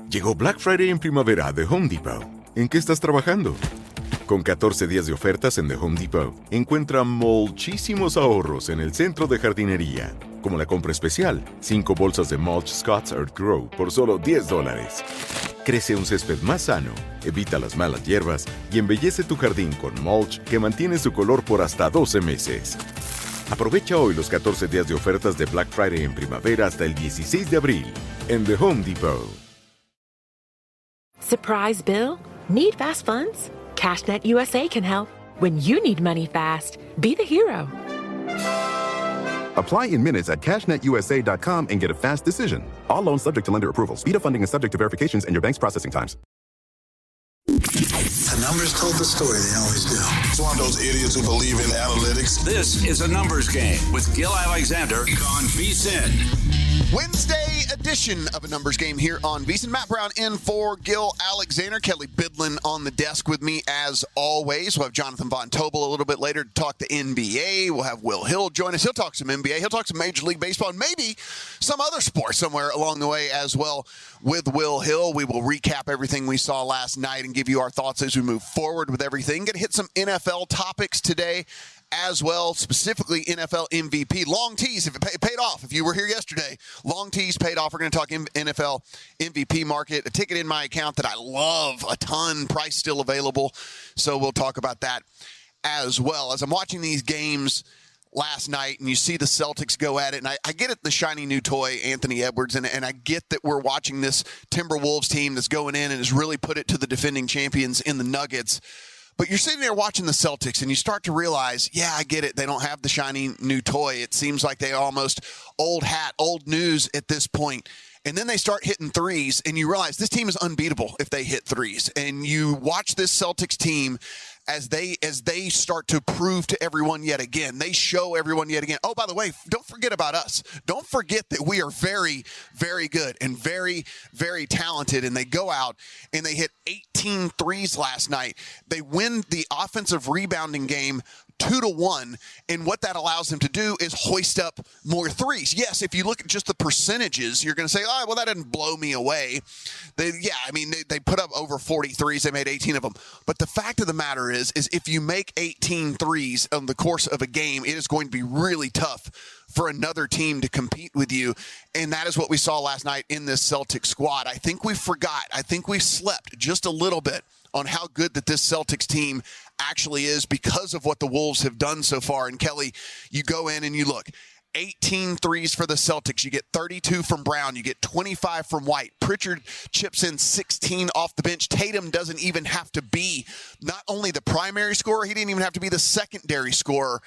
Llegó Black Friday en primavera de Home Depot. ¿En qué estás trabajando? Con 14 días de ofertas en The Home Depot, encuentra muchísimos ahorros en el centro de jardinería. Como la compra especial, 5 bolsas de mulch Scott's Earth Grow por solo $10. Crece un césped más sano, evita las malas hierbas y embellece tu jardín con mulch que mantiene su color por hasta 12 meses. Aprovecha hoy los 14 días de ofertas de Black Friday en primavera hasta el 16 de abril en The Home Depot. Surprise bill? Need fast funds? CashNet USA can help. When you need money fast, be the hero. Apply in minutes at cashnetusa.com and get a fast decision. All loans subject to lender approval. Speed of funding is subject to verifications and your bank's processing times. The numbers told the story. They always do. It's one of those idiots who believe in analytics. This is A Numbers Game with Gil Alexander on VSiN. Wednesday edition of A Numbers Game here on VSiN. Matt Brown in for Gil Alexander. Kelley Bydlon on the desk with me as always. We'll have Jonathan Von Tobel a little bit later to talk the NBA. We'll have Will Hill join us. He'll talk some NBA. He'll talk some Major League Baseball and maybe some other sport somewhere along the way as well with Will Hill. We will recap everything we saw last night and give you our thoughts as we move forward with everything. Going to hit some NFL topics today as well, specifically NFL MVP. Long tease, if it paid off. If you were here yesterday, long tease paid off. We're going to talk NFL MVP market. A ticket in my account that I love a ton. Price still available. So we'll talk about that as well. As I'm watching these games last night and you see the Celtics go at it, and I get it, the shiny new toy, Anthony Edwards, and I get that we're watching this Timberwolves team that's going in and has really put it to the defending champions in the Nuggets. But you're sitting there watching the Celtics, and you start to realize, yeah, I get it. They don't have the shiny new toy. It seems like they almost old hat, old news at this point. And then they start hitting threes, and you realize this team is unbeatable if they hit threes. And you watch this Celtics team as they start to prove to everyone yet again. They show everyone yet again. Oh, by the way, don't forget about us. Don't forget that we are very, very good and very, very talented. And they go out and they hit 18 threes last night. They win the offensive rebounding game 2-1, and what that allows them to do is hoist up more threes. Yes, if you look at just the percentages, you're going to say, oh, well, that didn't blow me away. They put up over 40 threes. They made 18 of them. But the fact of the matter is if you make 18 threes in the course of a game, it is going to be really tough for another team to compete with you. And that is what we saw last night in this Celtics squad. I think we forgot. I think we slept just a little bit on how good that this Celtics team actually is because of what the Wolves have done so far. And Kelley, you go in and you look, 18 threes for the Celtics. You get 32 from Brown. You get 25 from White. Pritchard chips in 16 off the bench. Tatum doesn't even have to be not only the primary scorer, he didn't even have to be the secondary scorer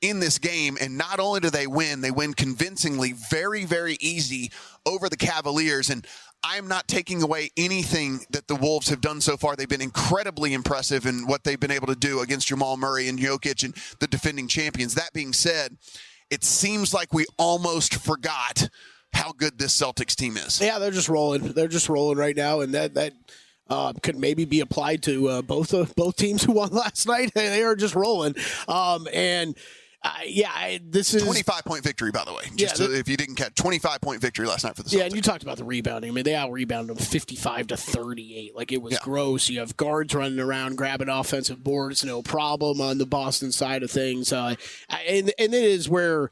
in this game. And not only do they win convincingly, very, very easy over the Cavaliers. And I'm not taking away anything that the Wolves have done so far. They've been incredibly impressive in what they've been able to do against Jamal Murray and Jokic and the defending champions. That being said, it seems like we almost forgot how good this Celtics team is. Yeah, they're just rolling. They're just rolling right now, and that could maybe be applied to both teams who won last night. They are just rolling, this is 25-point victory, by the way. If you didn't catch, 25-point victory last night for the Celtics. Yeah, and you talked about the rebounding. I mean, they out-rebounded them 55-38. Like, it was gross. You have guards running around, grabbing offensive boards, no problem on the Boston side of things. And it is where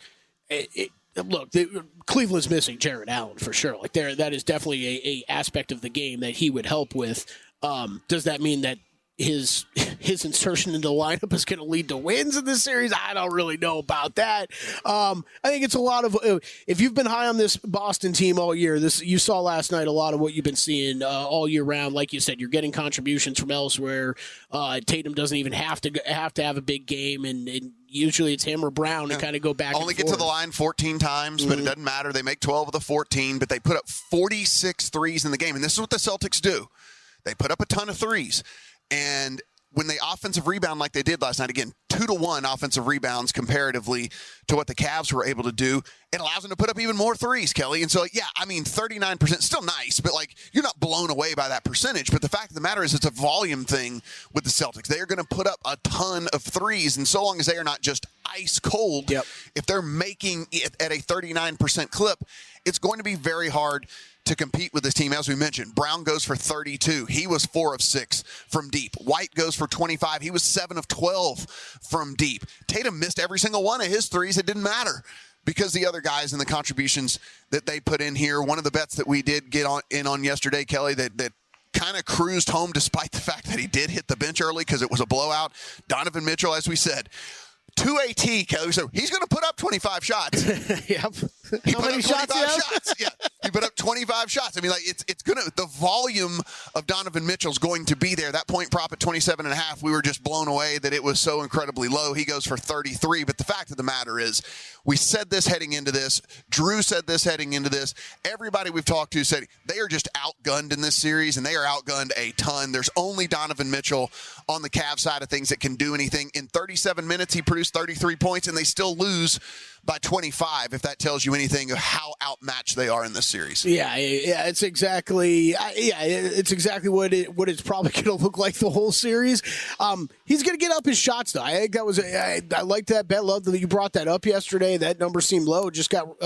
Cleveland's missing Jared Allen for sure. Like, that is definitely a aspect of the game that he would help with. Does that mean that his insertion into the lineup is going to lead to wins in this series? I don't really know about that. I think it's a lot of if you've been high on this Boston team all year, you saw last night a lot of what you've been seeing all year round. Like you said, you're getting contributions from elsewhere. Tatum doesn't even have to have a big game, and usually it's him or Brown to kind of go back. Only get to the line 14 times, but it doesn't matter. They make 12 of the 14, but they put up 46 threes in the game, and this is what the Celtics do. They put up a ton of threes. And when they offensive rebound like they did last night, again, 2-1 offensive rebounds comparatively to what the Cavs were able to do, it allows them to put up even more threes, Kelley. And so, 39%, still nice, but you're not blown away by that percentage. But the fact of the matter is it's a volume thing with the Celtics. They are going to put up a ton of threes, and so long as they are not just ice cold, if they're making it at a 39% clip, it's going to be very hard to compete with this team. As we mentioned, Brown goes for 32. He was 4 of 6 from deep. White goes for 25. He was 7 of 12 from deep. Tatum missed every single one of his threes. It didn't matter because the other guys and the contributions that they put in here. One of the bets that we did get in on yesterday, Kelley, that kind of cruised home despite the fact that he did hit the bench early because it was a blowout. Donovan Mitchell, as we said, 2 AT, Kelley. So he's going to put up 25 shots. Yep. He How put many up 25 shots. Yeah, he put up 25 shots. I mean, like it's gonna, the volume of Donovan Mitchell's going to be there. That point prop at 27.5, we were just blown away that it was so incredibly low. He goes for 33. But the fact of the matter is, we said this heading into this. Drew said this heading into this. Everybody we've talked to said they are just outgunned in this series, and they are outgunned a ton. There's only Donovan Mitchell on the Cavs side of things that can do anything. In 37 minutes, he produced 33 points, and they still lose by 25, if that tells you anything of how outmatched they are in this series. Yeah, it's exactly what it's probably going to look like the whole series. He's going to get up his shots, though. I think that was I liked that bet. Love that you brought that up yesterday. That number seemed low. Just got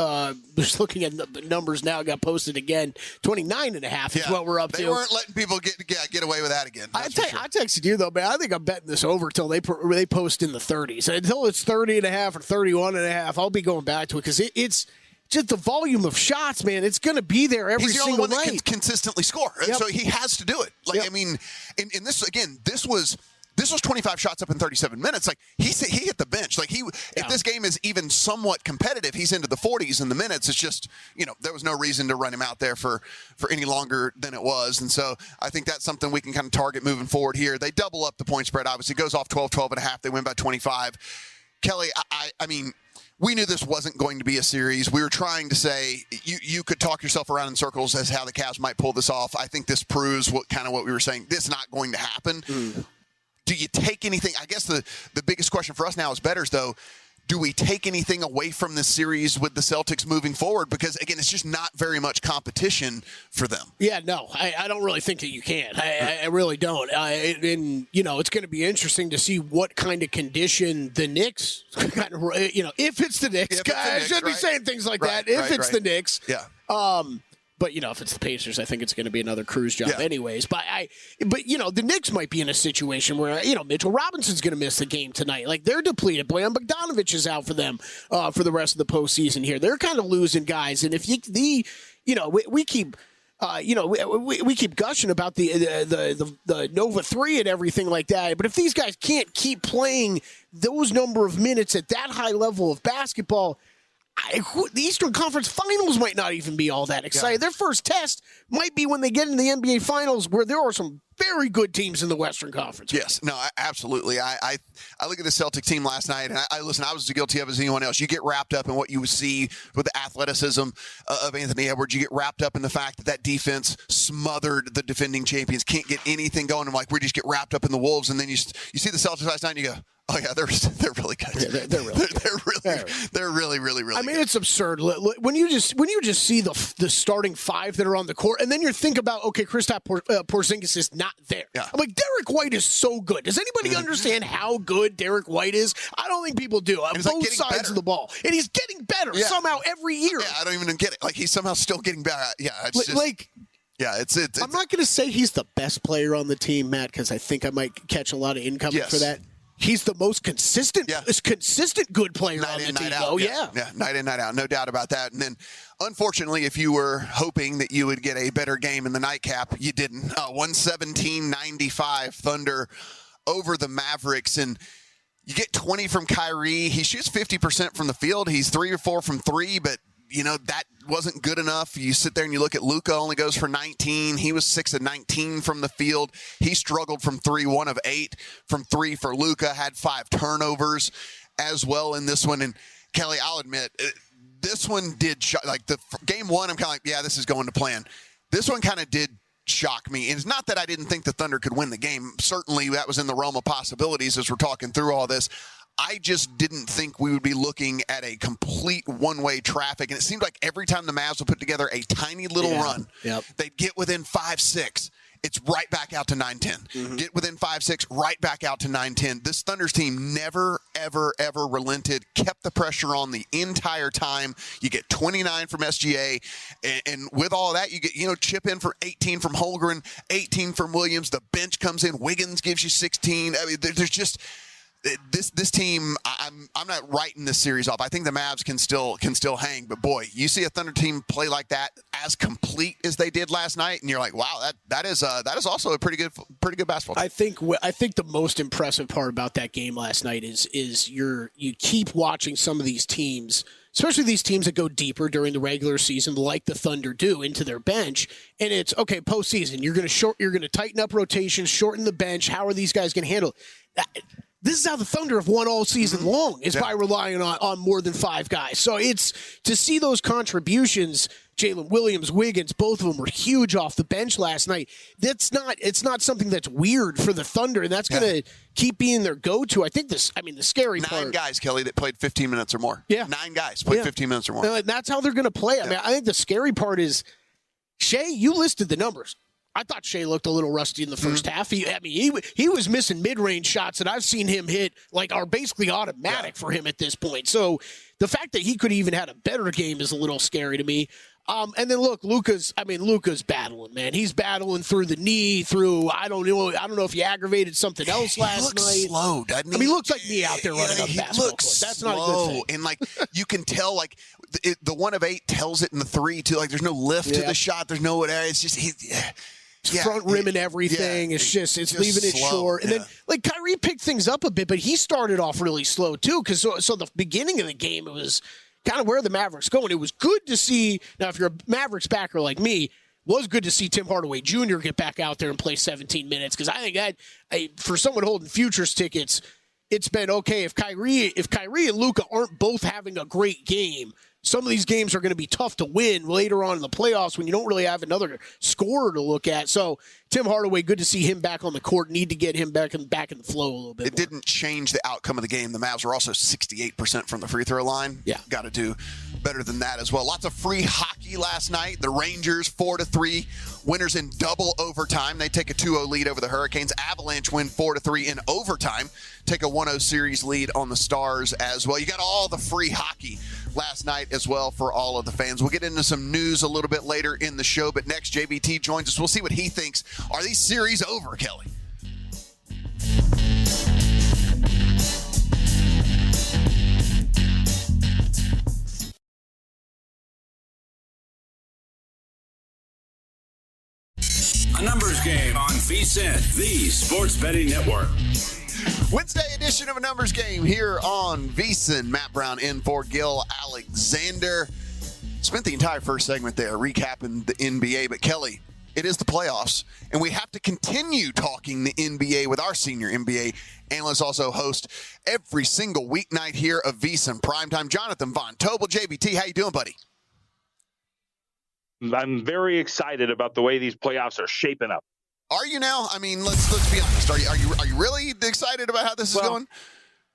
just looking at the numbers now. Got posted again. 29.5 is what we're up to. They weren't letting people get away with that again. I texted you though, man. I think I'm betting this over till they post in the 30s. Until it's 30.5 or 31.5. I'll be going back to it because it's just the volume of shots, man. It's going to be there every single night. He's the only one that can consistently score, yep. So he has to do it. Like, yep. I mean, in this again, this was 25 shots up in 37 minutes. Like he hit the bench. Like if this game is even somewhat competitive, he's into the 40s in the minutes. It's just, there was no reason to run him out there for any longer than it was. And so I think that's something we can kind of target moving forward here. They double up the point spread. Obviously, it goes off 12.5. They win by 25. Kelley, I mean, we knew this wasn't going to be a series. We were trying to say you could talk yourself around in circles as how the Cavs might pull this off. I think this proves what we were saying. This is not going to happen. Do you take anything? I guess the biggest question for us now as bettors, though, do we take anything away from this series with the Celtics moving forward? Because, again, it's just not very much competition for them. Yeah, no, I don't really think that you can. I really don't. And, it's going to be interesting to see what kind of condition the Knicks, if it's the Knicks. I should be saying things like that. If it's the Knicks. Yeah. But, if it's the Pacers, I think it's going to be another cruise job anyways. But the Knicks might be in a situation where, Mitchell Robinson's going to miss the game tonight. Like, they're depleted. Bojan Bogdanović is out for them for the rest of the postseason here. They're kind of losing guys. And if we keep we keep gushing about the Nova 3 and everything like that. But if these guys can't keep playing those number of minutes at that high level of basketball, the Eastern Conference Finals might not even be all that exciting. Yeah. Their first test might be when they get into the NBA Finals, where there are some very good teams in the Western Conference. Yes, no, absolutely. I look at the Celtic team last night, and I listen, I was as guilty of as anyone else. You get wrapped up in what you see with the athleticism of Anthony Edwards. You get wrapped up in the fact that defense smothered the defending champions, can't get anything going. I'm like, we just get wrapped up in the Wolves, and then you see the Celtics last night, and you go, oh yeah, they're really good. Yeah, they're really good. They're really good. I mean, it's absurd when you just see the starting five that are on the court, and then you think about, okay, Kristaps Porzingis is not there. Yeah. I'm like, Derek White is so good. Does anybody understand how good Derek White is? I don't think people do. On both sides of the ball, and he's getting better somehow every year. Yeah, I don't even get it. Like, he's somehow still getting better. Yeah, it's just like. Yeah, it's I'm not going to say he's the best player on the team, Matt, because I think I might catch a lot of income for that. He's the most consistent good player on the team, though. Yeah, night in, night out. No doubt about that. And then, unfortunately, if you were hoping that you would get a better game in the nightcap, you didn't. 117-95 Thunder over the Mavericks. And you get 20 from Kyrie. He shoots 50% from the field. He's 3 or 4 from 3, but that wasn't good enough. You sit there and you look at Luka, only goes for 19. He was 6 of 19 from the field. He struggled from 3, 1 of 8 from 3 for Luka, had 5 turnovers as well in this one. And Kelley, I'll admit, this one did like the game one. I'm kind of like, yeah, this is going to plan. This one kind of did shock me. And it's not that I didn't think the Thunder could win the game. Certainly that was in the realm of possibilities as we're talking through all this. I just didn't think we would be looking at a complete one-way traffic. And it seemed like every time the Mavs would put together a tiny little run, they'd get within 5, 6. it's right back out to 9-10. Get within 5-6, right back out to 9-10. This Thunder's team never, ever, ever relented, kept the pressure on the entire time. You get 29 from SGA, and with all of that, you get, chip in for 18 from Holmgren, 18 from Williams. The bench comes in. Wiggins gives you 16. I mean, there's just this team. I'm not writing this series off. I think the Mavs can still hang, but boy, you see a Thunder team play like that, as complete as they did last night, and you're like, wow, that is also a pretty good basketball team. I think the most impressive part about that game last night is you keep watching some of these teams, especially these teams that go deeper during the regular season, like the Thunder do, into their bench, and it's okay. Postseason, you're going to tighten up rotations, shorten the bench. How are these guys going to handle it? This is how the Thunder have won all season long, is by relying on more than 5 guys. So it's to see those contributions. Jalen Williams, Wiggins, both of them were huge off the bench last night. It's not something that's weird for the Thunder, and that's going to keep being their go-to. I think the scary part. 9 guys, Kelley, that played 15 minutes or more. Yeah. 9 guys played 15 minutes or more. And that's how they're going to play. I mean, I think the scary part is, Shea, you listed the numbers. I thought Shea looked a little rusty in the first half. He was missing mid-range shots that I've seen him hit, are basically automatic for him at this point. So the fact that he could have even had a better game is a little scary to me. And then look, Luka's battling, man. He's battling through the knee, I don't know if he aggravated something else last night. He looks slow, doesn't he? I mean, he looks like me out there running up basketball court. That's not a good thing. And you can tell, the 1 of 8 tells it in the 3 too. There's no lift to the shot. There's no whatever. It's just front rim and everything. It's leaving it short. And then Kyrie picked things up a bit, but he started off really slow too. Because so the beginning of the game, it was kind of where the Mavericks going. It was good to see. Now, if you're a Mavericks backer like me, was good to see Tim Hardaway Jr. get back out there and play 17 minutes. Because I think that for someone holding futures tickets, it's been okay. If Kyrie and Luka aren't both having a great game, some of these games are going to be tough to win later on in the playoffs when you don't really have another scorer to look at. So Tim Hardaway, good to see him back on the court. Need to get him back in the flow a little bit. It didn't change the outcome of the game. The Mavs were also 68% from the free throw line. Yeah, got to do better than that as well. Lots of free hockey last night. The Rangers 4-3, winners in double overtime. They take a 2-0 lead over the Hurricanes. Avalanche win 4-3 in overtime. Take a 1-0 series lead on the Stars as well. You got all the free hockey last night as well for all of the fans. We'll get into some news a little bit later in the show, but next JVT joins us. We'll see what he thinks. Are these series over, Kelley? A numbers game on VSiN, the sports betting network. Wednesday edition of A Numbers Game here on VSiN. Matt Brown in for Gil Alexander. Spent the entire first segment there recapping the NBA, but Kelley, it is the playoffs, and we have to continue talking the NBA with our senior NBA analyst, also host every single weeknight here of VSiN Primetime, Jonathan Von Tobel. JBT, how you doing, buddy? I'm very excited about the way these playoffs are shaping up. Are you now? I mean, let's be honest. Are you really excited about how this is going?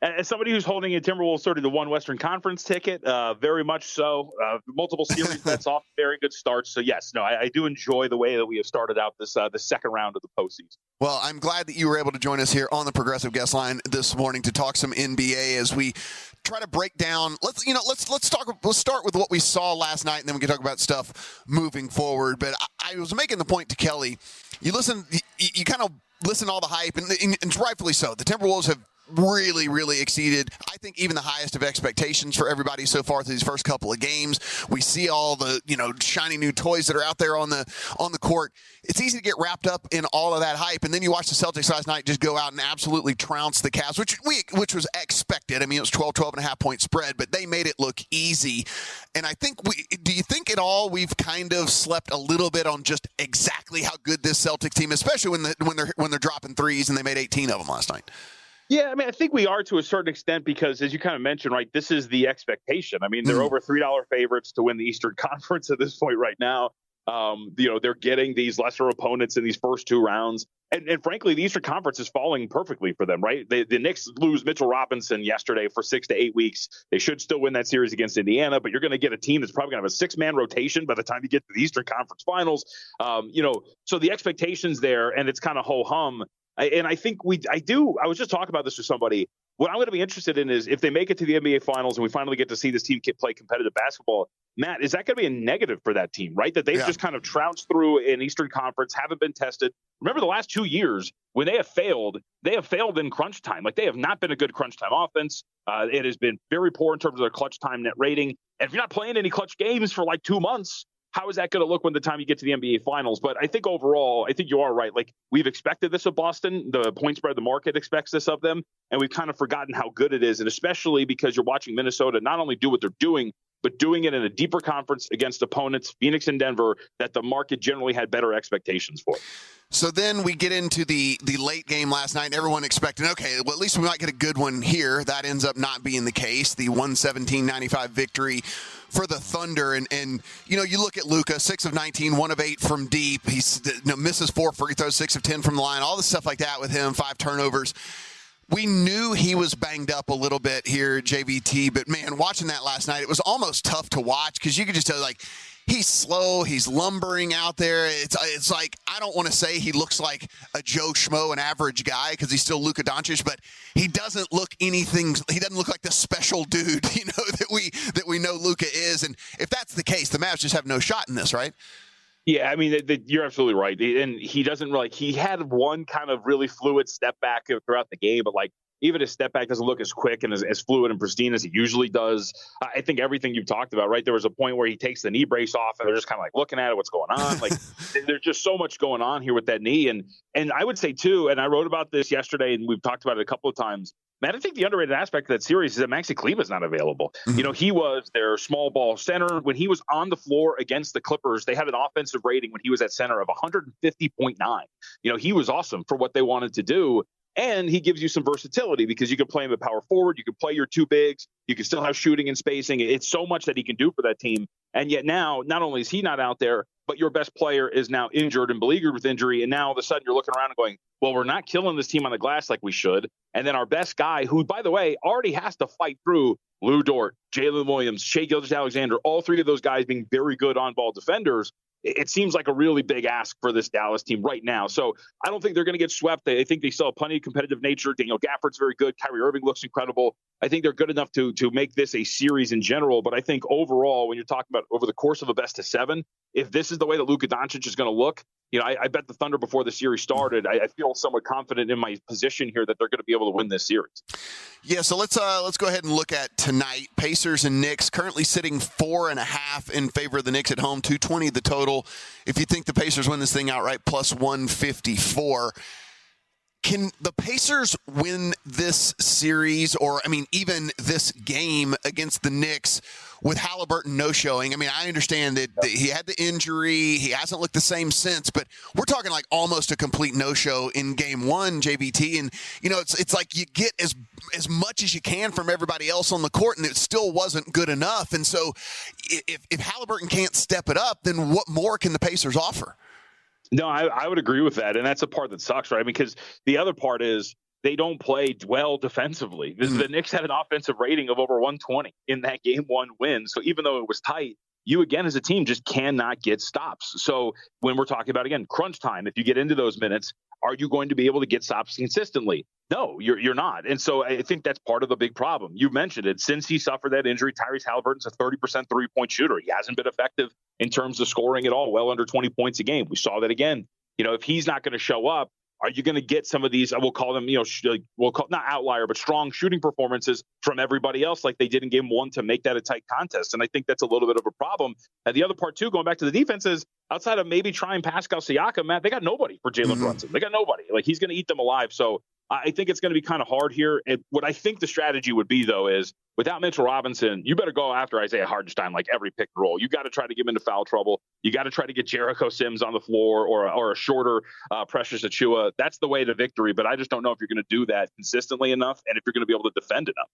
As somebody who's holding a Timberwolves 31 Western Conference ticket, very much so. Multiple series bets off very good starts. So yes, I do enjoy the way that we have started out this the second round of the postseason. Well, I'm glad that you were able to join us here on the Progressive Guest Line this morning to talk some NBA as we try to break down. Let's start with what we saw last night, and then we can talk about stuff moving forward. But I was making the point to Kelley. You kind of listen to all the hype, and rightfully so. The Timberwolves have really, really exceeded, I think, even the highest of expectations for everybody so far through these first couple of games. We see all the, shiny new toys that are out there on the court. It's easy to get wrapped up in all of that hype, and then you watch the Celtics last night just go out and absolutely trounce the Cavs, which was expected. I mean, it was 12.5 point spread, but they made it look easy. And I think do you think at all we've kind of slept a little bit on just exactly how good this Celtics team is, especially when they're dropping threes, and they made 18 of them last night? Yeah, I mean, I think we are to a certain extent because, as you kind of mentioned, right, this is the expectation. I mean, they're over $3 favorites to win the Eastern Conference at this point right now. They're getting these lesser opponents in these first two rounds. And frankly, the Eastern Conference is falling perfectly for them, right? The Knicks lose Mitchell Robinson yesterday for 6 to 8 weeks. They should still win that series against Indiana, but you're going to get a team that's probably going to have a 6-man rotation by the time you get to the Eastern Conference Finals. So the expectations there, and it's kind of ho-hum. And I think I was just talking about this with somebody. What I'm going to be interested in is if they make it to the NBA Finals and we finally get to see this team play competitive basketball, Matt, is that going to be a negative for that team, right? That they've just kind of trounced through an Eastern Conference, haven't been tested. Remember the last 2 years when they have failed in crunch time. Like, they have not been a good crunch time offense. It has been very poor in terms of their clutch time net rating. And if you're not playing any clutch games for like 2 months, how is that going to look when the time you get to the NBA Finals? But I think overall, I think you are right. Like, we've expected this of Boston. The point spread, the market expects this of them. And we've kind of forgotten how good it is. And especially because you're watching Minnesota not only do what they're doing, but doing it in a deeper conference against opponents, Phoenix and Denver, that the market generally had better expectations for. So then we get into the late game last night, and everyone expecting, okay, well, at least we might get a good one here. That ends up not being the case. The 117-95 victory for the Thunder. And you look at Luka, 6 of 19, 1 of 8 from deep. He misses 4 free throws, 6 of 10 from the line, all the stuff like that with him, 5 turnovers. We knew he was banged up a little bit here, JVT, but man, watching that last night, it was almost tough to watch because you could just tell, like, he's slow, he's lumbering out there. It's like, I don't want to say he looks like a Joe Schmo, an average guy, because he's still Luka Doncic, but he doesn't look anything. He doesn't look like the special dude, that we know Luka is. And if that's the case, the Mavs just have no shot in this, right? Yeah, I mean, you're absolutely right. And he doesn't he had one kind of really fluid step back throughout the game, but like, even his step back doesn't look as quick and as fluid and pristine as he usually does. I think everything you've talked about, right? There was a point where he takes the knee brace off and they're just kind of like looking at it, what's going on? Like, there's just so much going on here with that knee. And I would say too, and I wrote about this yesterday and we've talked about it a couple of times, man, I think the underrated aspect of that series is that Maxi Kleber is not available. Mm-hmm. He was their small ball center. When he was on the floor against the Clippers, they had an offensive rating when he was at center of 150.9. He was awesome for what they wanted to do. And he gives you some versatility because you can play him at power forward. You can play your two bigs. You can still have shooting and spacing. It's so much that he can do for that team. And yet now, not only is he not out there, but your best player is now injured and beleaguered with injury. And now all of a sudden you're looking around and going, well, we're not killing this team on the glass like we should. And then our best guy, who, by the way, already has to fight through Lou Dort, Jalen Williams, Shai Gilgeous-Alexander, all three of those guys being very good on-ball defenders. It seems like a really big ask for this Dallas team right now. So I don't think they're going to get swept. I think they still have plenty of competitive nature. Daniel Gafford's very good. Kyrie Irving looks incredible. I think they're good enough to make this a series in general. But I think overall, when you're talking about over the course of a best of 7, if this is the way that Luka Doncic is going to look, I bet the Thunder before the series started, I feel somewhat confident in my position here that they're going to be able to win this series. Yeah, so let's go ahead and look at tonight. Pacers and Knicks currently sitting 4.5 in favor of the Knicks at home, 220 the total. If you think the Pacers win this thing outright, plus 154. Can the Pacers win this series, or, even this game against the Knicks with Halliburton no-showing? I understand that he had the injury. He hasn't looked the same since, but we're talking like almost a complete no-show in game 1, JVT. And, it's like you get as much as you can from everybody else on the court, and it still wasn't good enough. And so if Halliburton can't step it up, then what more can the Pacers offer? No, I would agree with that. And that's the part that sucks, right? Because the other part is they don't play well defensively. The Knicks had an offensive rating of over 120 in that game 1 win. So even though it was tight, you again as a team just cannot get stops. So when we're talking about, again, crunch time, if you get into those minutes, are you going to be able to get stops consistently? No, you're not. And so I think that's part of the big problem. You mentioned it. Since he suffered that injury, Tyrese Halliburton's a 30% three-point shooter. He hasn't been effective in terms of scoring at all, well under 20 points a game. We saw that again. If he's not going to show up, are you going to get some of these, we'll call them, we'll call not outlier, but strong shooting performances from everybody else like they did in game 1 to make that a tight contest? And I think that's a little bit of a problem. And the other part, too, going back to the defense is outside of maybe trying Pascal Siakam, Matt, they got nobody for Jalen Brunson. They got nobody. Like, he's going to eat them alive. So I think it's going to be kind of hard here. And what I think the strategy would be, though, is without Mitchell Robinson, you better go after Isaiah Hartenstein like every pick and roll. You got to try to get him into foul trouble. You got to try to get Jericho Sims on the floor or a shorter Precious Achiuwa. That's the way to victory. But I just don't know if you're going to do that consistently enough and if you're going to be able to defend enough.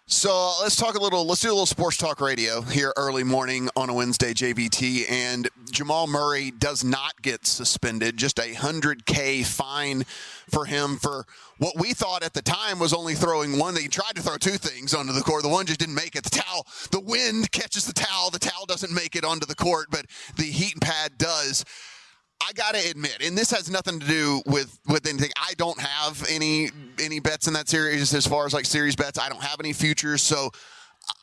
So let's do a little sports talk radio here early morning on a Wednesday, JVT. And Jamal Murray does not get suspended, just a $100K fine for him for what we thought at the time was only throwing one. He tried to throw two things onto the court. The one just didn't make it. The wind catches the towel. The towel doesn't make it onto the court, but the heat pad does. I got to admit, and this has nothing to do with anything. I don't have any bets in that series as far as like series bets. I don't have any futures, so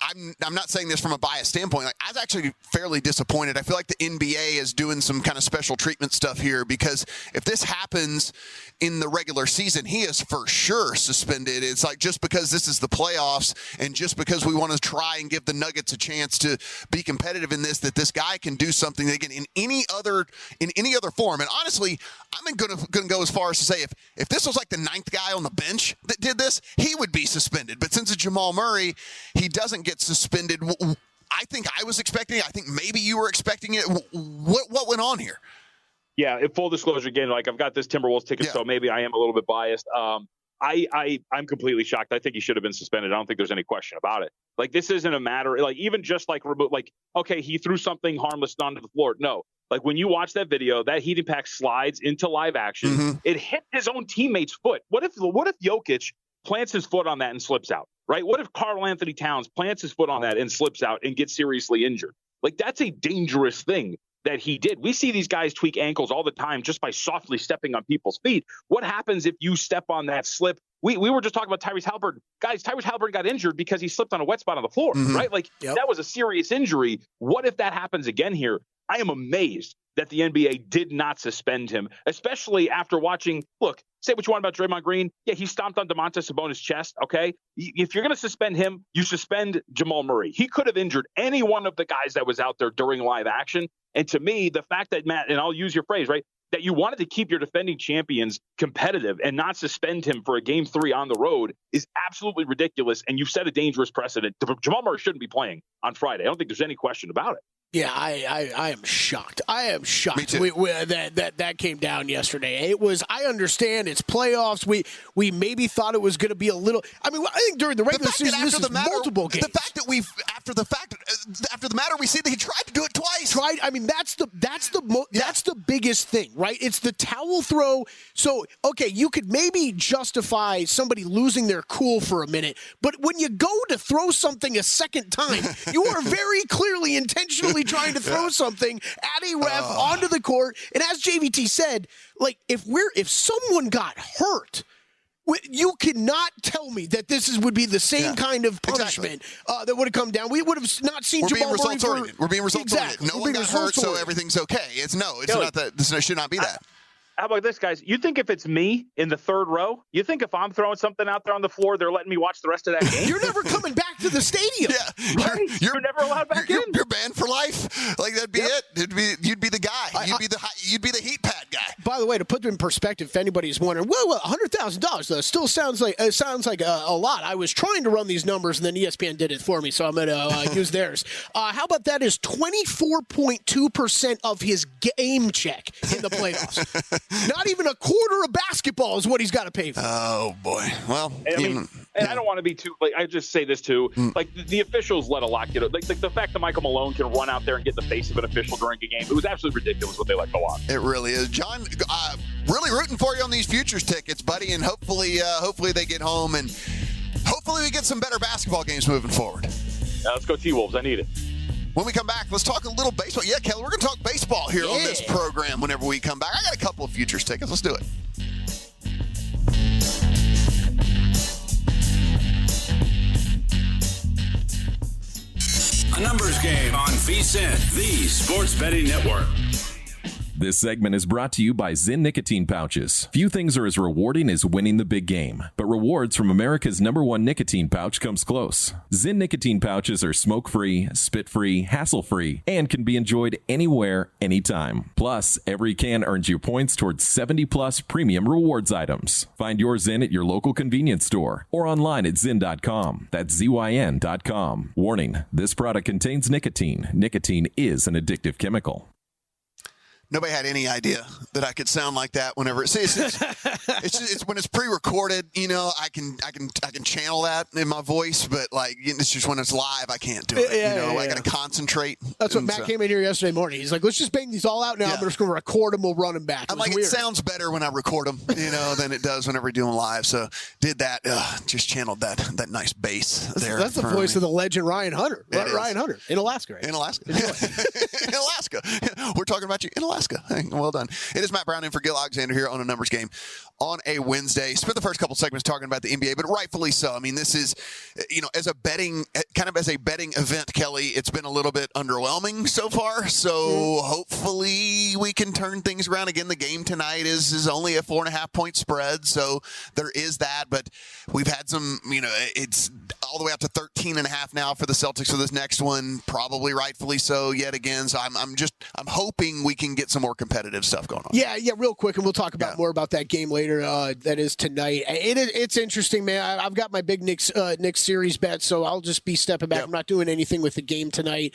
I'm not saying this from a biased standpoint. Like, I was actually fairly disappointed. I feel like the NBA is doing some kind of special treatment stuff here, because if this happens in the regular season, he is for sure suspended. It's like, just because this is the playoffs and just because we want to try and give the Nuggets a chance to be competitive in this, that this guy can do something again in any other form. And honestly, I'm going to go as far as to say if this was like the ninth guy on the bench that did this, he would be suspended. But since it's Jamal Murray, he doesn't get suspended. I think I was expecting it. I think maybe you were expecting it. What went on here? Yeah, full disclosure again, like I've got this Timberwolves ticket, so maybe I am a little bit biased. I'm completely shocked. I think he should have been suspended. I don't think there's any question about it. Like, this isn't a matter, like, even just like okay, he threw something harmless onto the floor. No, like when you watch that video, that heat impact slides into live action. It hit his own teammate's foot. What if Jokic plants his foot on that and slips out, right? What if Karl Anthony Towns plants his foot on that and slips out and gets seriously injured? Like, that's a dangerous thing that he did. We see these guys tweak ankles all the time just by softly stepping on people's feet. What happens if you step on that slip? We were just talking about Tyrese Halliburton. Guys, Tyrese Halliburton got injured because he slipped on a wet spot on the floor, right? Like, that was a serious injury. What if that happens again here? I am amazed that the NBA did not suspend him, especially after watching. Look, say what you want about Draymond Green. Yeah, he stomped on Domantas Sabonis' chest, okay? If you're going to suspend him, you suspend Jamal Murray. He could have injured any one of the guys that was out there during live action. And to me, the fact that, Matt, and I'll use your phrase, right, that you wanted to keep your defending champions competitive and not suspend him for a Game 3 on the road is absolutely ridiculous, and you've set a dangerous precedent. Jamal Murray shouldn't be playing on Friday. I don't think there's any question about it. Yeah, I am shocked. I am shocked. Me too. That came down yesterday. It was. I understand it's playoffs. We maybe thought it was going to be a little. I mean, I think during the regular season, this is multiple games. The fact that after the matter, we see that he tried to do it twice. I mean, that's the biggest thing, right? It's the towel throw. So okay, you could maybe justify somebody losing their cool for a minute, but when you go to throw something a second time, you are very clearly intentionally trying to throw something at a ref onto the court. And as JVT said, like, if someone got hurt, you cannot tell me that this would be the same kind of punishment that would have come down. We would have not seen Jamal Murray. We're being results-oriented. No one got hurt, so everything's okay. It's not that. This should not be that. How about this, guys? You think if it's me in the third row, you think if I'm throwing something out there on the floor, they're letting me watch the rest of that game? You're never coming back to the stadium. Yeah, right? You're never allowed back in. You're banned for life. Like, that'd be it. You'd be the guy. You'd be the heat pad guy. By the way, to put it in perspective, if anybody's wondering, well, $100,000 though still sounds like a lot. I was trying to run these numbers, and then ESPN did it for me, so I'm going to use theirs. How about that is 24.2% of his game check in the playoffs. Not even a quarter of basketball is what he's got to pay for. Oh, boy. Well, and I don't want to be too, like, I just say this too, like, the officials let a lot get, like the fact that Michael Malone can run out there and get the face of an official during a game, it was absolutely ridiculous what they let go on. It really is. John, really rooting for you on these futures tickets, buddy, and hopefully they get home, and hopefully we get some better basketball games moving forward. Let's go T-Wolves. I need it. When we come back, let's talk a little baseball. Yeah, Kelley, we're going to talk baseball here on this program whenever we come back. I got a couple of futures tickets. Let's do it. A numbers game on VSiN, the sports betting network. This segment is brought to you by ZYN nicotine pouches. Few things are as rewarding as winning the big game, but rewards from America's #1 nicotine pouch comes close. ZYN nicotine pouches are smoke-free, spit-free, hassle-free, and can be enjoyed anywhere, anytime. Plus, every can earns you points towards 70-plus premium rewards items. Find your ZYN at your local convenience store or online at ZYN.com. That's ZYN.com. Warning, this product contains nicotine. Nicotine is an addictive chemical. Nobody had any idea that I could sound like that whenever. See, it's when it's pre-recorded. I can channel that in my voice, but it's just when it's live, I can't do it. I got to concentrate. That's what Matt came in here yesterday morning. He's like, "Let's just bang these all out now. I'm just going to record them. We'll run them back." I'm like, it sounds better when I record them, than it does whenever we do them live. So did that. Just channeled that nice bass there. That's the voice of the legend Ryan Hunter. Ryan Hunter in Alaska. Right? In Alaska. In Alaska. We're talking about you in Alaska. Well done. It is Matt Brown in for Gil Alexander here on A Numbers Game on a Wednesday. Spent the first couple segments talking about the NBA, but rightfully so. I mean, this is, as a betting event, Kelley, it's been a little bit underwhelming so far. So hopefully we can turn things around. Again, the game tonight is only a 4.5 point spread. So there is that, but we've had some, it's all the way up to 13.5 now for the Celtics for this next one. Probably rightfully so yet again. So I'm hoping we can get some more competitive stuff going on. Yeah, real quick, and we'll talk about more about that game later. That is tonight. It's interesting, man. I've got my big Knicks series bet, so I'll just be stepping back. Yep. I'm not doing anything with the game tonight.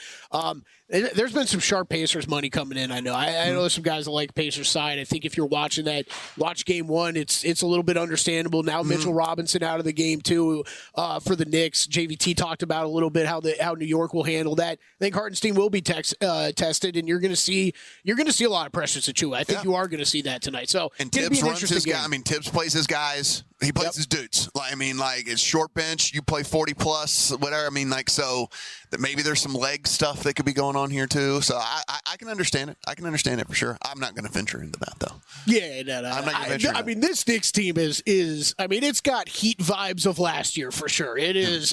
There's been some sharp Pacers money coming in. I know. I know there's some guys that like Pacers side. I think if you're watching that, watch game one. It's a little bit understandable. Now Mitchell Robinson out of the game too for the Knicks. JVT talked about a little bit how New York will handle that. I think Hartenstein will be tested, and you're going to see a lot of pressure to chew. I think you are going to see that tonight. So and Tibbs runs his guy. Tibbs plays his guys. He plays his dudes. It's short bench. You play 40 plus, whatever. So that maybe there's some leg stuff that could be going on here too. So I can understand it. I can understand it for sure. I'm not going to venture into that though. Yeah, no. I'm not going to venture. This Knicks team is. It's got Heat vibes of last year for sure. It is.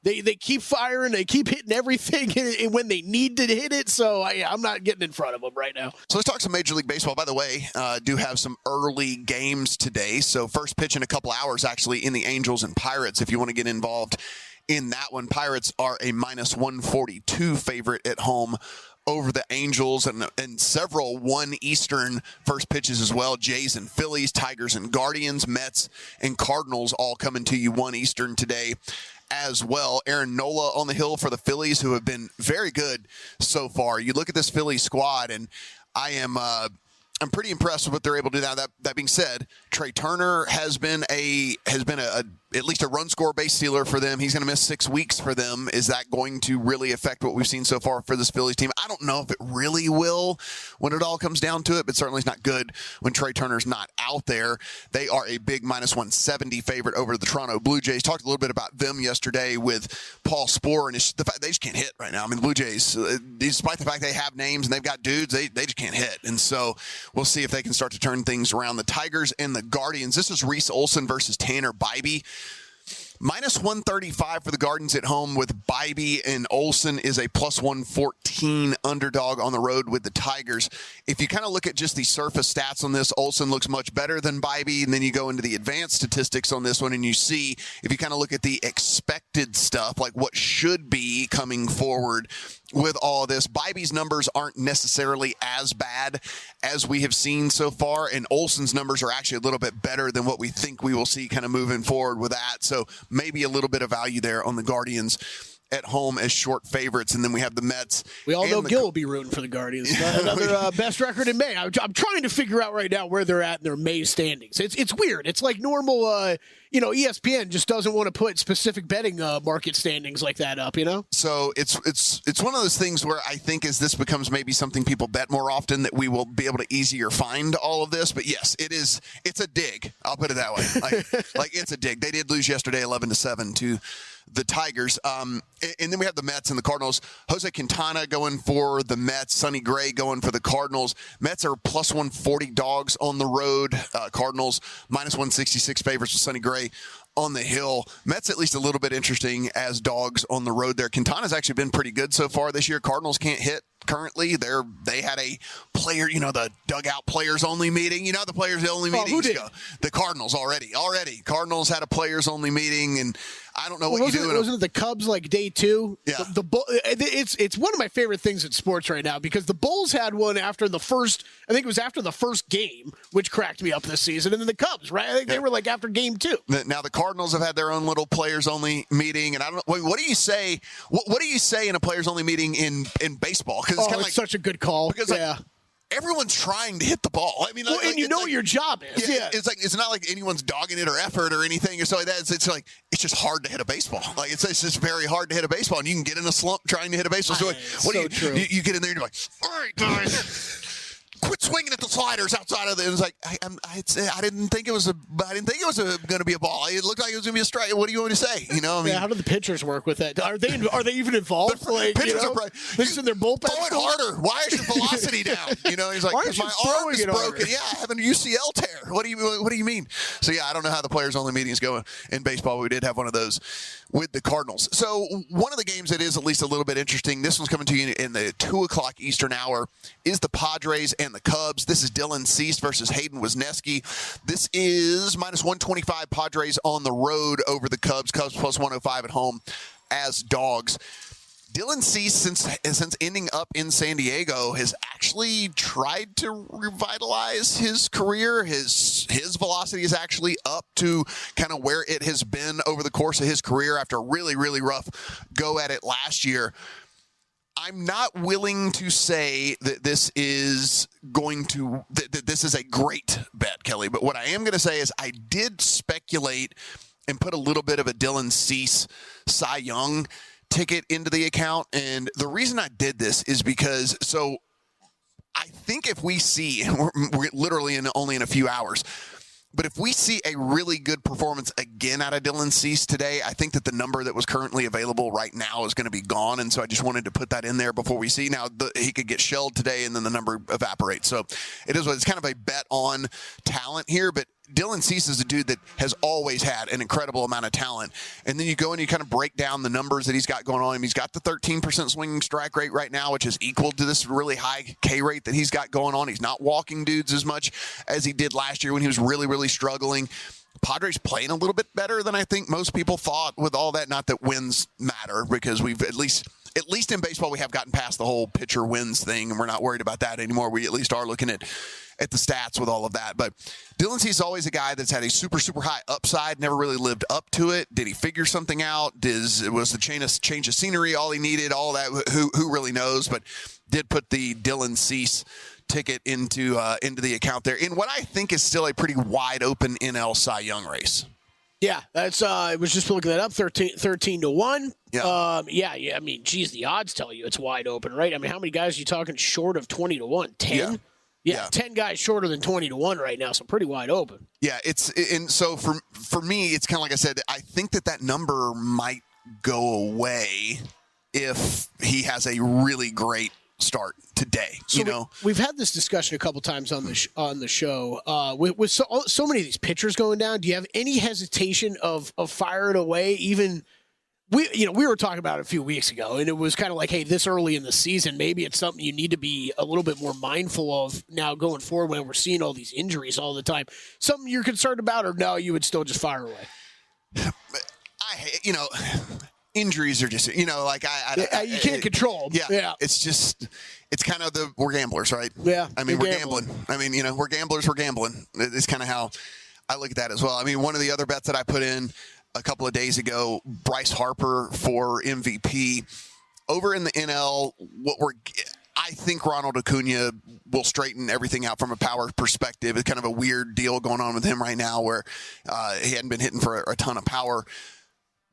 They keep firing. They keep hitting everything when they need to hit it. So I'm not getting in front of them right now. So let's talk some Major League Baseball. By the way, do have some early games today. So first pitch in a couple hours actually in the Angels and Pirates. If you want to get involved in that one, Pirates are a -142 favorite at home over the Angels and several 1 Eastern first pitches as well. Jays and Phillies, Tigers and Guardians, Mets and Cardinals all coming to you 1 Eastern today as well. Aaron Nola on the hill for the Phillies, who have been very good so far. You look at this Phillies squad, and I'm pretty impressed with what they're able to do now. That being said, Trey Turner has been at least a run score base stealer for them. He's going to miss 6 weeks for them. Is that going to really affect what we've seen so far for this Phillies team? I don't know if it really will when it all comes down to it, but certainly it's not good when Trey Turner's not out there. They are a big -170 favorite over the Toronto Blue Jays. Talked a little bit about them yesterday with Paul Sporer, and it's the fact they just can't hit right now. The Blue Jays, despite the fact they have names and they've got dudes, they just can't hit. And so we'll see if they can start to turn things around. The Tigers and the Guardians. This is Reese Olson versus Tanner Bybee. -135 for the Guardians at home with Bybee, and Olson is a +114 underdog on the road with the Tigers. If you kind of look at just the surface stats on this, Olson looks much better than Bybee, and then you go into the advanced statistics on this one, and you see, if you kind of look at the expected stuff, like what should be coming forward with all of this, Bybee's numbers aren't necessarily as bad as we have seen so far, and Olson's numbers are actually a little bit better than what we think we will see kind of moving forward with that. So maybe a little bit of value there on the Guardians at home as short favorites. And then we have the Mets. We all know Gil will be rooting for the Guardians. Another best record in May. I'm trying to figure out right now where they're at in their May standings. It's weird. It's like normal, ESPN just doesn't want to put specific betting market standings like that up, So it's one of those things where I think as this becomes maybe something people bet more often, that we will be able to easier find all of this. But yes, it's a dig. I'll put it that way. Like it's a dig. They did lose yesterday 11-7 to the Tigers. And then we have the Mets and the Cardinals. Jose Quintana going for the Mets. Sonny Gray going for the Cardinals. Mets are +140 dogs on the road. Cardinals -166 favorites with Sonny Gray on the hill. Mets at least a little bit interesting as dogs on the road there. Quintana's actually been pretty good so far this year. Cardinals can't hit currently. They had a player, the dugout players only meeting. The players only meetings go. The Cardinals already. Cardinals had a players only meeting, and I don't know what you do. Wasn't it the Cubs like day 2? Yeah. It's one of my favorite things in sports right now, because the Bulls had one after the first, I think it was after the first game, which cracked me up this season. And then the Cubs, right? I think they were like after game 2. Now the Cardinals have had their own little players only meeting, and I don't know. What do you say? What do you say in a players only meeting in baseball? Because it's such a good call. Because everyone's trying to hit the ball. I mean, well, and you know what your job is. Yeah. It's not like anyone's dogging it or effort or anything or something like that. It's like it's just hard to hit a baseball. Like it's just very hard to hit a baseball, and you can get in a slump trying to hit a baseball. So what do you? You get in there and you're like, all right, guys. Quit swinging at the sliders outside of it. It was like I didn't think it was going to be a ball. It looked like it was going to be a strike. What do you want me to say? You know, I mean, how do the pitchers work with that? Are they even involved? Like, pitchers are in their bullpen. Throw it harder. Why is your velocity down? You know, he's like, because my arm is broken. Harder? Yeah, I have a UCL tear. What do you mean? So yeah, I don't know how the players only meetings go in baseball. We did have one of those with the Cardinals. So one of the games that is at least a little bit interesting, this one's coming to you in the 2:00 Eastern hour, is the Padres and the Cubs. This is Dylan Cease versus Hayden Wesneski. This is minus 125 Padres on the road over the Cubs. Cubs plus 105 at home as dogs. Dylan Cease, since ending up in San Diego, has actually tried to revitalize his career. His velocity is actually up to kind of where it has been over the course of his career after a really, really rough go at it last year. I'm not willing to say that this is that this is a great bet, Kelley. But what I am going to say is I did speculate and put a little bit of a Dylan Cease Cy Young ticket into the account. And the reason I did this is because, so I think if we see, and we're literally only in a few hours, but if we see a really good performance again out of Dylan Cease today, I think that the number that was currently available right now is going to be gone. And so I just wanted to put that in there before we see. Now, he could get shelled today and then the number evaporates. So it's kind of a bet on talent here, but Dylan Cease is a dude that has always had an incredible amount of talent. And then you go and you kind of break down the numbers that he's got going on. He's got the 13% swinging strike rate right now, which is equal to this really high K rate that he's got going on. He's not walking dudes as much as he did last year when he was really, really struggling. Padres playing a little bit better than I think most people thought with all that. Not that wins matter, because we've at least in baseball, we have gotten past the whole pitcher wins thing, and we're not worried about that anymore. We at least are looking at the stats with all of that. But Dylan Cease is always a guy that's had a super, super high upside, never really lived up to it. Did he figure something out? Was the change of scenery all he needed? All that, who really knows? But did put the Dylan Cease ticket into the account there in what I think is still a pretty wide open NL Cy Young race. Yeah, that's. I was just looking that up. 13-1. Yeah. Yeah. I mean, geez, the odds tell you it's wide open, right? I mean, how many guys are you talking short of 20-1? 10. Yeah, 10 guys shorter than 20-1 right now, so pretty wide open. Yeah, and so for me, it's kind of like I said. I think that number might go away if he has a really great start today. So we've had this discussion a couple times on the show with so many of these pitchers going down. Do you have any hesitation of firing away? Even we were talking about it a few weeks ago, and it was kind of like, hey, this early in the season, maybe it's something you need to be a little bit more mindful of now going forward when we're seeing all these injuries all the time. Something you're concerned about, or no, you would still just fire away? Injuries are just, you can't control them. Yeah. It's kind of we're gamblers, right? Yeah. I mean, we're gambling. I mean, we're gamblers, we're gambling. It's kind of how I look at that as well. I mean, one of the other bets that I put in a couple of days ago, Bryce Harper for MVP. Over in the NL, I think Ronald Acuna will straighten everything out from a power perspective. It's kind of a weird deal going on with him right now where he hadn't been hitting for a ton of power.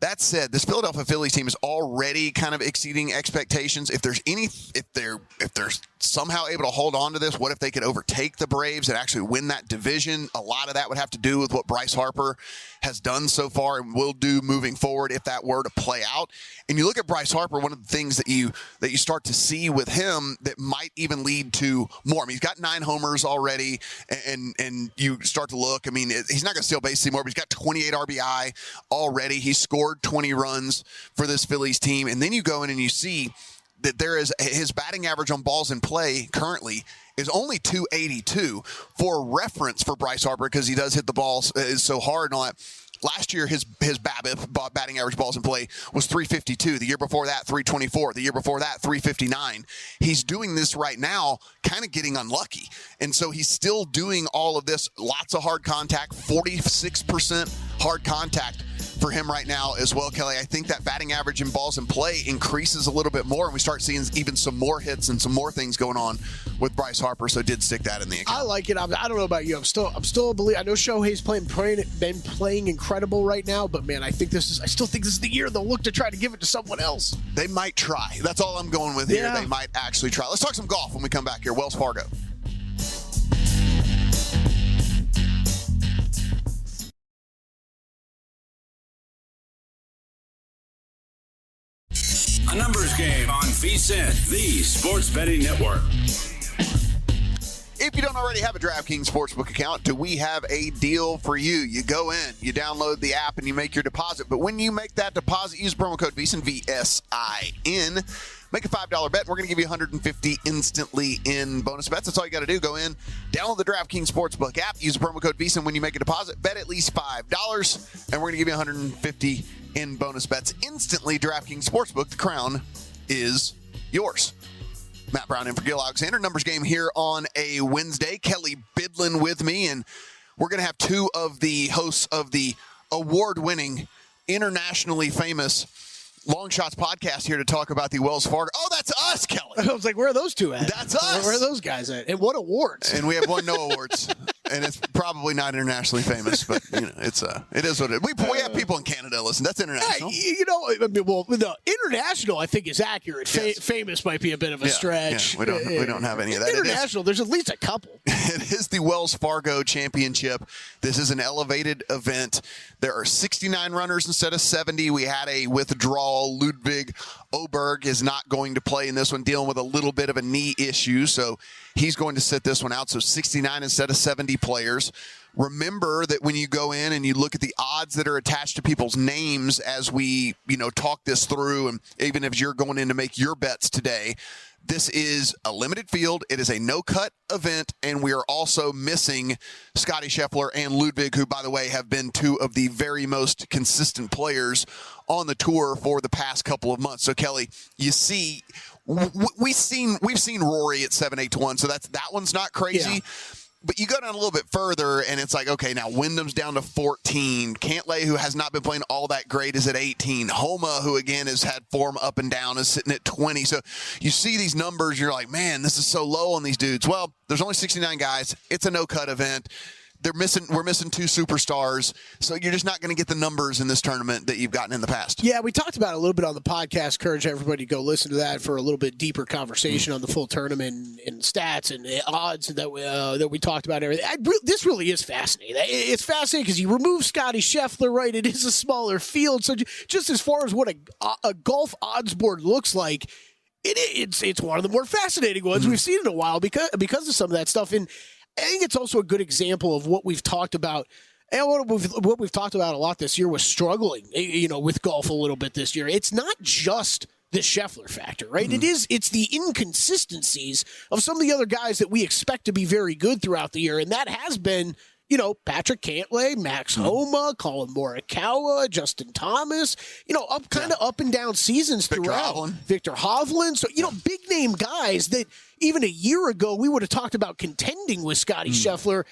That said, this Philadelphia Phillies team is already kind of exceeding expectations. If they're somehow able to hold on to this, what if they could overtake the Braves and actually win that division? A lot of that would have to do with what Bryce Harper has done so far and will do moving forward if that were to play out. And you look at Bryce Harper, one of the things that you start to see with him that might even lead to more. I mean, he's got 9 homers already, and you start to look. I mean, he's not going to steal bases anymore, but he's got 28 RBI already. He scored 20 runs for this Phillies team. And then you go in and you see that there is his batting average on balls in play currently is only 282. For reference for Bryce Harper, because he does hit the balls so hard and all that. Last year, his BABIP, batting average balls in play, was 352. The year before that, 324. The year before that, 359. He's doing this right now, kind of getting unlucky. And so he's still doing all of this, lots of hard contact, 46% hard contact for him right now as well, Kelley. I think that batting average in balls in play increases a little bit more, and we start seeing even some more hits and some more things going on with Bryce Harper. So did stick that in the account. I like it. I don't know about you. I'm still a believer. I know Shohei's been playing incredible right now, but man, I still think this is the year they'll look to try to give it to someone else. They might try. That's all I'm going with here. Yeah. They might actually try. Let's talk some golf when we come back here. Wells Fargo. A numbers game on VSiN, the sports betting network. If you don't already have a DraftKings Sportsbook account, do we have a deal for you? You go in, you download the app, and you make your deposit. But when you make that deposit, use promo code VSiN, V-S-I-N. Make a $5 bet. We're going to give you $150 instantly in bonus bets. That's all you got to do. Go in, download the DraftKings Sportsbook app, use the promo code VSiN when you make a deposit. Bet at least $5, and we're going to give you $150 in bonus bets instantly. DraftKings Sportsbook, the crown is yours. Matt Brown in for Gil Alexander. Numbers game here on a Wednesday. Kelley Bydlon with me, and we're going to have two of the hosts of the award-winning, internationally famous Long Shots podcast here to talk about the Wells Fargo. Oh, that's us, Kelley. I was like, where are those two at? That's us. Where are those guys at? And what awards? And we have won no awards. And it's probably not internationally famous, but it is what it is. We have people in Canada listen. That's international. The international I think is accurate. Yes. Famous might be a bit of a stretch. Yeah, we don't have any of that. International, there's at least a couple. It is the Wells Fargo Championship. This is an elevated event. There are 69 runners instead of 70. We had a withdrawal. Ludwig Oberg is not going to play in this one, dealing with a little bit of a knee issue, so he's going to sit this one out. So 69 instead of 70 players. Remember that when you go in and you look at the odds that are attached to people's names as we, talk this through, and even if you're going in to make your bets today, this is a limited field. It is a no-cut event, and we are also missing Scotty Scheffler and Ludwig, who, by the way, have been two of the very most consistent players on the tour for the past couple of months. So, Kelley, you see, we've seen Rory at 7-8-1, so that one's not crazy. Yeah. But you go down a little bit further, and it's like, okay, now Wyndham's down to 14. Cantlay, who has not been playing all that great, is at 18. Homa, who, again, has had form up and down, is sitting at 20. So you see these numbers, you're like, man, this is so low on these dudes. Well, there's only 69 guys. It's a no-cut event. We're missing two superstars, so you're just not going to get the numbers in this tournament that you've gotten in the past. Yeah, we talked about it a little bit on the podcast. Encourage everybody to go listen to that for a little bit deeper conversation on the full tournament and stats and odds that we talked about. Everything. This really is fascinating. It's fascinating because you remove Scotty Scheffler, right? It is a smaller field, so just as far as what a golf odds board looks like, it's one of the more fascinating ones we've seen in a while because of some of that stuff. And I think it's also a good example of what we've talked about. And what we've talked about a lot this year was struggling, with golf a little bit this year. It's not just the Scheffler factor, right? Mm-hmm. It's the inconsistencies of some of the other guys that we expect to be very good throughout the year. And that has been, Patrick Cantlay, Max Homa, Colin Morikawa, Justin Thomas, up and down seasons throughout. Victor Hovland. So, big name guys that even a year ago we would have talked about contending with Scotty Scheffler.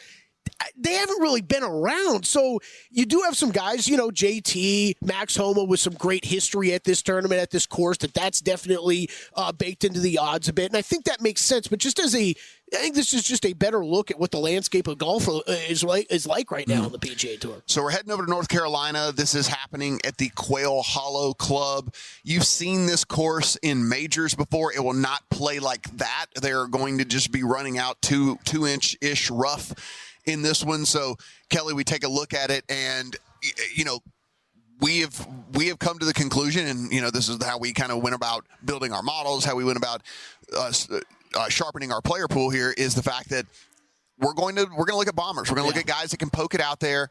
They haven't really been around. So you do have some guys, JT, Max Homa with some great history at this tournament, at this course, that's definitely baked into the odds a bit. And I think that makes sense. But I think this is just a better look at what the landscape of golf is like right now on the PGA Tour. So we're heading over to North Carolina. This is happening at the Quail Hollow Club. You've seen this course in majors before. It will not play like that. They're going to just be running out 2-inch-ish rough in this one. So, Kelley, we take a look at it, and we have come to the conclusion, and this is how we kind of went about building our models, how we went about sharpening our player pool here, is the fact that we're going to look at bombers. We're going to look at guys that can poke it out there.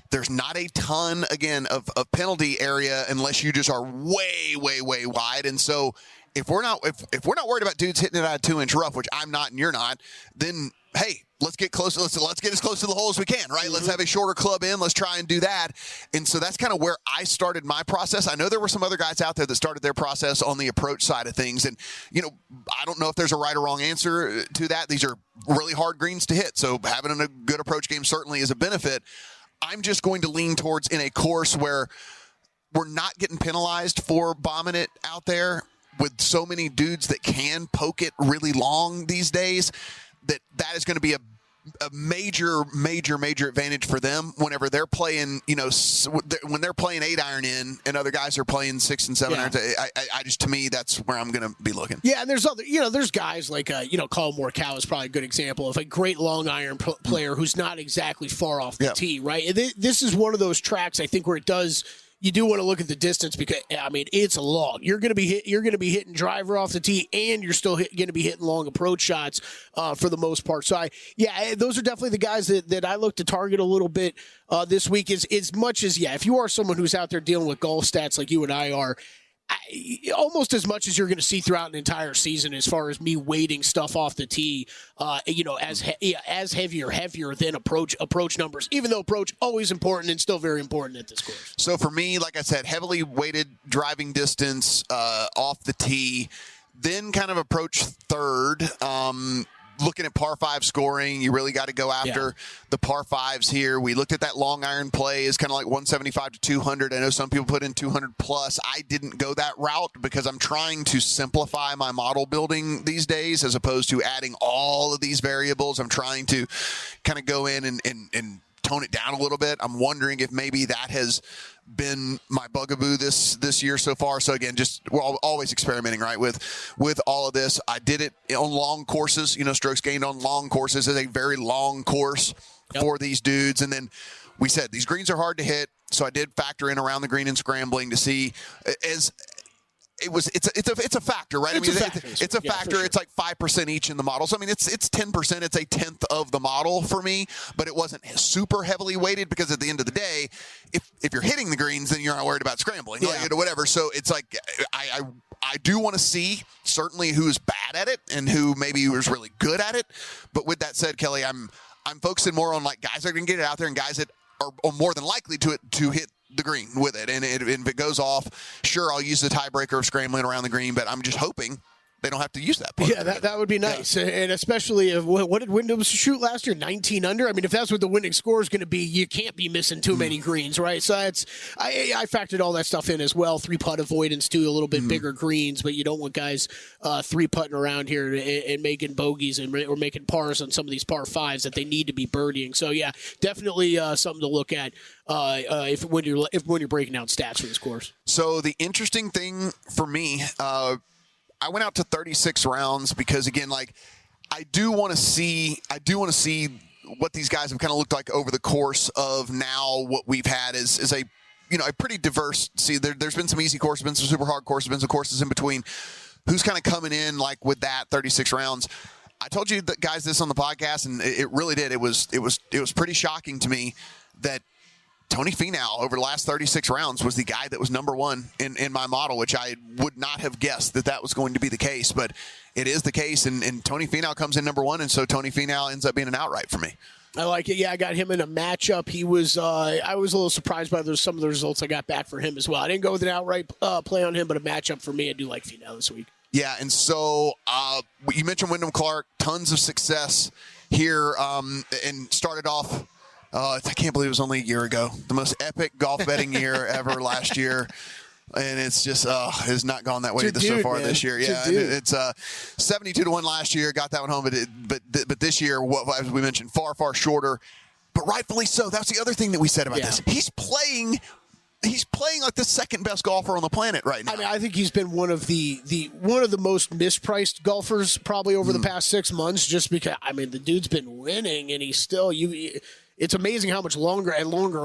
There's not a ton, again, of penalty area unless you just are way, way, way wide. And so if we're not worried about dudes hitting it out of 2-inch rough, which I'm not and you're not, then hey, let's get close. Let's get as close to the hole as we can, right? Mm-hmm. Let's have a shorter club in. Let's try and do that. And so that's kind of where I started my process. I know there were some other guys out there that started their process on the approach side of things. And, I don't know if there's a right or wrong answer to that. These are really hard greens to hit. So having a good approach game certainly is a benefit. I'm just going to lean towards, in a course where we're not getting penalized for bombing it out there with so many dudes that can poke it really long these days, that is going to be a major advantage for them whenever they're playing, when they're playing 8-iron in and other guys are playing 6 and 7 irons. I just, to me, that's where I'm going to be looking. Yeah, and there's other, there's guys like, Colin Morikawa is probably a good example of a great long iron player who's not exactly far off the tee, right? And this is one of those tracks, I think, where you do want to look at the distance because it's a long. You're going to be hitting driver off the tee, and you're still going to be hitting long approach shots for the most part. So those are definitely the guys that I look to target a little bit this week. As much as if you are someone who's out there dealing with golf stats like you and I are. Almost as much as you're going to see throughout an entire season, as far as me weighting stuff off the tee, as heavier than approach numbers. Even though approach always important and still very important at this course. So for me, like I said, heavily weighted driving distance off the tee, then kind of approach third. Looking at par 5 scoring, you really got to go after the par 5s here. We looked at that long iron play as kind of like 175 to 200. I know some people put in 200 plus. I didn't go that route because I'm trying to simplify my model building these days as opposed to adding all of these variables. I'm trying to kind of go in and tone it down a little bit. I'm wondering if maybe that has been my bugaboo this year so far. So again, we're always experimenting, right, with all of this. I did it on long courses. Strokes gained on long courses is a very long course for these dudes. And then we said these greens are hard to hit, so I did factor in around the green and scrambling to see it's a factor, right? It's a factor. Sure. It's like 5% each in the model. So it's 10%. It's a tenth of the model for me, but it wasn't super heavily weighted because at the end of the day, if you're hitting the greens, then you're not worried about scrambling, whatever. So it's like I do want to see certainly who's bad at it and who maybe was really good at it. But with that said, Kelley, I'm focusing more on like guys that are going to get it out there and guys that are more than likely to hit the green with it. And if it goes off, sure, I'll use the tiebreaker of scrambling around the green, but I'm just hoping they don't have to use that part. Yeah, that would be nice. Yeah. And especially if, what did Wyndham shoot last year? 19 under? If that's what the winning score is going to be, you can't be missing too many greens, right? So I factored all that stuff in as well. 3-putt avoidance too, a little bit bigger greens, but you don't want guys 3-putting around here and making bogeys or making pars on some of these par 5s that they need to be birdieing. So yeah, definitely something to look at when you're breaking down stats for this course. So the interesting thing for me, I went out to 36 rounds because, again, like I do want to see what these guys have kind of looked like over the course of now. What we've had is a pretty diverse. See, there's been some easy courses, been some super hard courses, been some courses in between. Who's kind of coming in like with that 36 rounds? I told you guys this on the podcast, and it really did. It was pretty shocking to me that Tony Finau over the last 36 rounds was the guy that was number one in my model, which I would not have guessed that was going to be the case, but it is the case, and Tony Finau comes in number one, and so Tony Finau ends up being an outright for me. I like it. Yeah, I got him in a matchup. He was. I was a little surprised by some of the results I got back for him as well. I didn't go with an outright play on him, but a matchup for me. I do like Finau this week. Yeah, and so you mentioned Wyndham Clark, tons of success here, and started off. I can't believe it was only a year ago. The most epic golf betting year ever last year. And it's just has not gone that way so far this year. Yeah, it's 72-1 last year. Got that one home, but this year, as we mentioned, far shorter. But rightfully so. That's the other thing that we said about this. He's playing like the second best golfer on the planet right now. I think he's been one of the most mispriced golfers probably over the past 6 months. Just because the dude's been winning, and he's still It's amazing how much longer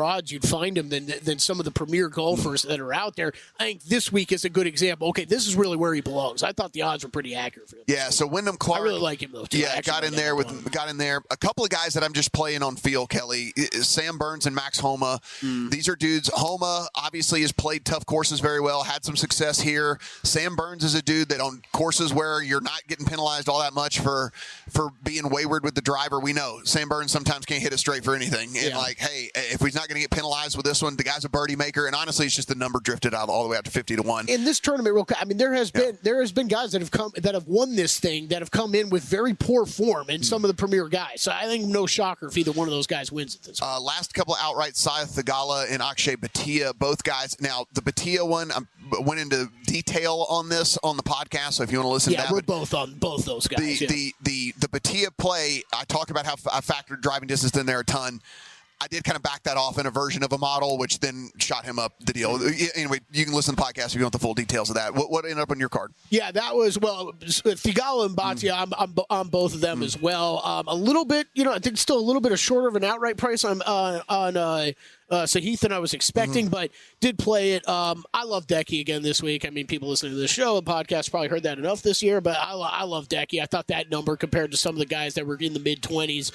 odds you'd find him than some of the premier golfers that are out there. I think this week is a good example. Okay, this is really where he belongs. I thought the odds were pretty accurate for him. Yeah, so Wyndham Clark. I really like him though. Too. Yeah, got in there. A couple of guys that I'm just playing on feel, Kelley. Sam Burns and Max Homa. These are dudes. Homa obviously has played tough courses very well, had some success here. Sam Burns is a dude that on courses where you're not getting penalized all that much for being wayward with the driver. We know Sam Burns sometimes can't hit it straight for anything. And hey, if he's not going to get penalized with this one, the guy's a birdie maker. And honestly, it's just the number drifted out all the way up to 50-1. In this tournament, real quick, I mean, there has been guys that have won this thing that have come in with very poor form, and some of the premier guys. So I think no shocker if either one of those guys wins at this point. Last couple of outright, Saith Theegala and Akshay Bhatia, both guys. Now, the Bhatia one, I went into detail on this on the podcast, so if you want to listen to that. Yeah, we're both on both those guys. The Bhatia play, I talk about how I factored driving distance in there a ton. I did kind of back that off in a version of a model, which then shot him up the deal. Anyway, you can listen to the podcast if you want the full details of that. What ended up on your card? Yeah, that was, Theegala and Bhatia, I'm on both of them as well. A little bit, I think still a little bit shorter of an outright price on Sahith than I was expecting, but did play it. I love Decky again this week. I mean, people listening to the show and podcast probably heard that enough this year, but I love Decky. I thought that number compared to some of the guys that were in the mid-20s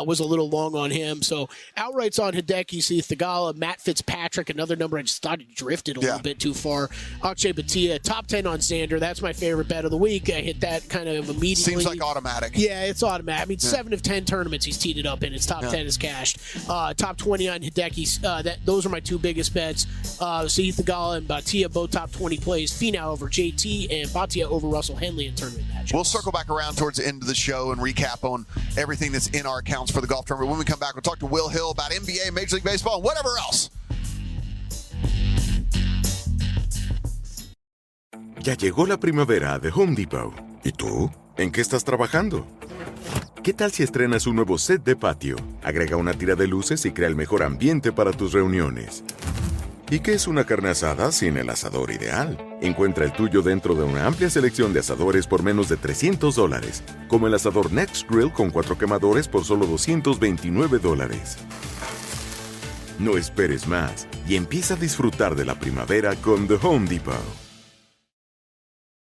was a little long on him. So outrights on Hideki, Sahith Theegala, Matt Fitzpatrick, another number I just thought it drifted a little bit too far. Akshay Bhatia, top 10 on Xander. That's my favorite bet of the week. I hit that kind of immediately. Seems like automatic. Yeah, it's automatic. I mean, 7 of 10 tournaments he's teed it up in. His top 10 is cashed. Top 20 on Hideki. Those are my two biggest bets. Sahith Theegala and Bhatia, both top 20 plays. Finau over JT and Bhatia over Russell Henley in tournament matches. We'll circle back around towards the end of the show and recap on everything that's in our accounts for the golf tournament. When we come back, we'll talk to Will Hill about NBA, Major League Baseball, and whatever else. Ya llegó la primavera de Home Depot. ¿Y tú? ¿En qué estás trabajando? ¿Qué tal si estrenas un nuevo set de patio? Agrega una tira de luces y crea el mejor ambiente para tus reuniones. ¿Y qué es una carne asada sin el asador ideal? Encuentra el tuyo dentro de una amplia selección de asadores por menos de $300, como el asador Next Grill con 4 quemadores por solo $229. No esperes más y empieza a disfrutar de la primavera con The Home Depot.